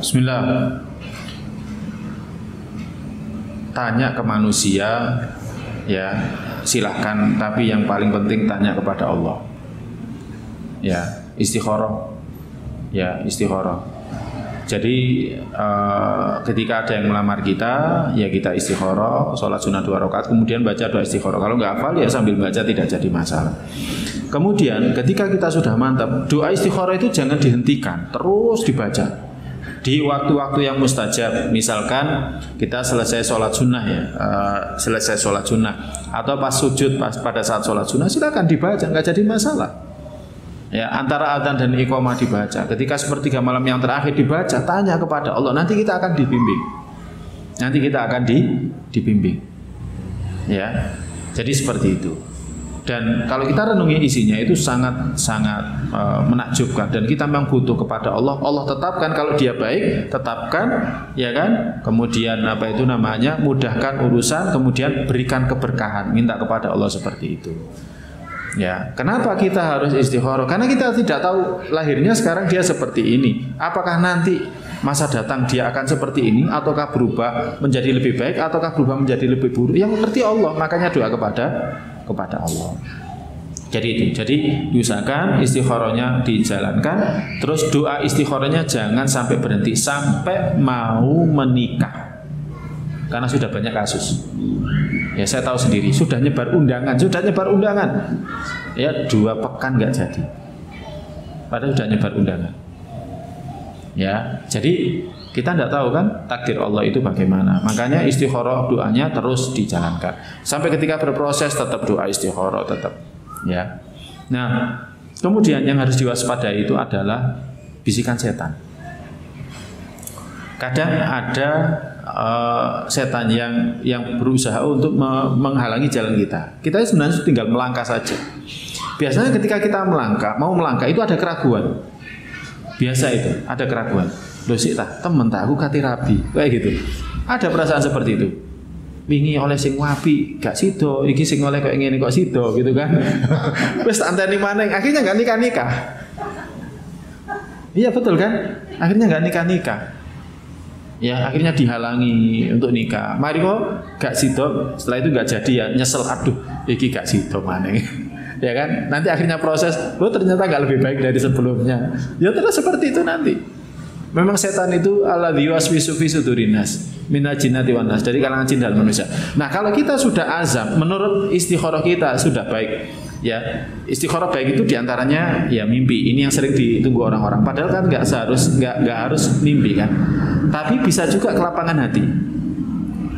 Bismillah. Tanya ke manusia, ya silahkan. Tapi yang paling penting tanya kepada Allah. Ya istikharah. Ya istikharah. Jadi ketika ada yang melamar kita, ya kita istikharah, sholat sunnah 2 rakaat, kemudian baca doa istikharah. Kalau nggak hafal ya sambil baca, tidak jadi masalah. Kemudian ketika kita sudah mantap, doa istikharah itu jangan dihentikan, terus dibaca di waktu-waktu yang mustajab. Misalkan kita selesai sholat sunnah ya, selesai sholat sunnah, atau pas sujud pada saat sholat sunnah, silakan dibaca, nggak jadi masalah. Ya, antara adzan dan iqamah dibaca. Ketika sepertiga malam yang terakhir dibaca, tanya kepada Allah. Nanti kita akan dibimbing. Nanti kita akan dibimbing. Ya, jadi seperti itu. Dan kalau kita renungi isinya itu sangat menakjubkan. Dan kita memang butuh kepada Allah. Allah tetapkan kalau Dia baik, tetapkan, ya kan. Kemudian apa itu namanya, mudahkan urusan. Kemudian berikan keberkahan. Minta kepada Allah seperti itu. Ya, kenapa kita harus istikharah? Karena kita tidak tahu lahirnya sekarang dia seperti ini. Apakah nanti masa datang dia akan seperti ini, ataukah berubah menjadi lebih baik, ataukah berubah menjadi lebih buruk? Yang mengerti Allah. Makanya doa kepada Allah. Jadi itu. Jadi diusahakan istikharahnya dijalankan. Terus doa istikharahnya jangan sampai berhenti sampai mau menikah. Karena sudah banyak kasus. Ya saya tahu sendiri, sudah nyebar undangan. Ya 2 pekan nggak jadi. Padahal sudah nyebar undangan. Ya, jadi kita tidak tahu kan takdir Allah itu bagaimana. Makanya istikharah doanya terus dijalankan. Sampai ketika berproses tetap doa istikharah tetap. Ya. Nah, kemudian yang harus diwaspadai itu adalah bisikan setan. Kadang ada setan yang berusaha untuk menghalangi jalan kita. Kita sebenarnya tinggal melangkah saja. Biasanya ketika kita mau melangkah itu ada keraguan. Biasa itu, ada keraguan. Loh sih tah, temen tak aku kati rabi, kayak gitu. Ada perasaan seperti itu. Wingi oleh sing wapi, gak sido, iki sing oleh kok ngene kok sido gitu kan. Wis anteni maneng, akhirnya gak nikah-nikah. Iya betul kan? Akhirnya gak nikah-nikah. Ya akhirnya dihalangi untuk nikah. Mari kok gak sido, setelah itu gak jadi ya nyesel, aduh iki gak sido maneng. Ya kan? Nanti akhirnya proses, lo ternyata gak lebih baik dari sebelumnya. Ya terus seperti itu nanti. Memang setan itu alladzi yuwaswisu fi sudurin nas minal jinnati wan nas, dari kalangan jin dan manusia. Nah, kalau kita sudah azam, menurut istikharah kita sudah baik. Ya, istikharah baik itu diantaranya ya mimpi. Ini yang sering ditunggu orang-orang. Padahal kan nggak harus mimpi kan. Tapi bisa juga kelapangan hati.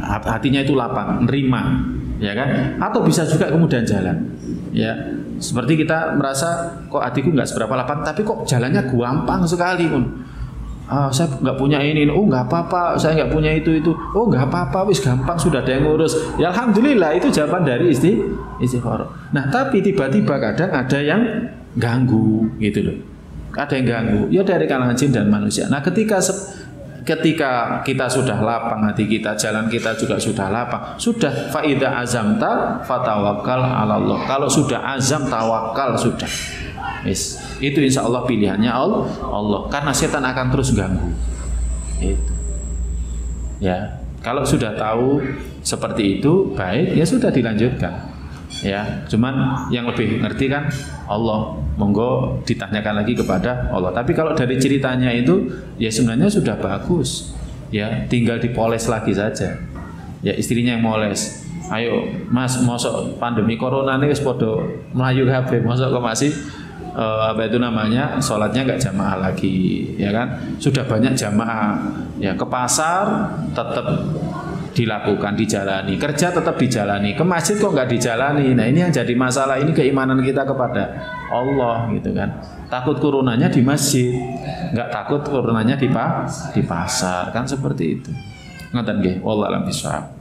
Hatinya itu lapang, nerima, ya kan? Atau bisa juga kemudian jalan. Ya, seperti kita merasa kok hatiku nggak seberapa lapang, tapi kok jalannya gampang sekali. Saya nggak punya ini, nggak apa-apa, saya nggak punya itu, nggak apa-apa, wis gampang sudah ada yang ngurus. Ya alhamdulillah itu jawaban dari istikharah. Nah tapi tiba-tiba kadang ada yang ganggu gitu loh, ada yang ganggu, ya dari kalangan jin dan manusia. Nah ketika kita sudah lapang hati kita, jalan kita juga sudah lapang, sudah faida azamta fatawakkal ala Allah. Kalau sudah azam tawakal sudah. Yes. Itu insya Allah pilihannya Allah. Karena setan akan terus ganggu. Itu. Ya, kalau sudah tahu seperti itu baik, ya sudah dilanjutkan. Ya, cuman yang lebih ngerti kan Allah. Monggo ditanyakan lagi kepada Allah. Tapi kalau dari ceritanya itu, ya sebenarnya sudah bagus. Ya, tinggal dipoles lagi saja. Ya, istrinya yang moles. Ayo, Mas, mosok pandemi corona ini wis podo melayu kabeh, mosok kok masih sholatnya nggak jamaah lagi, ya kan? Sudah banyak jamaah, ya ke pasar tetap dilakukan, dijalani, kerja tetap dijalani, ke masjid kok nggak dijalani. Nah ini yang jadi masalah, ini keimanan kita kepada Allah gitu kan. Takut coronanya di masjid, nggak takut coronanya di pasar kan, seperti itu. Ngoten nggih, wallahu a'lam bishawab.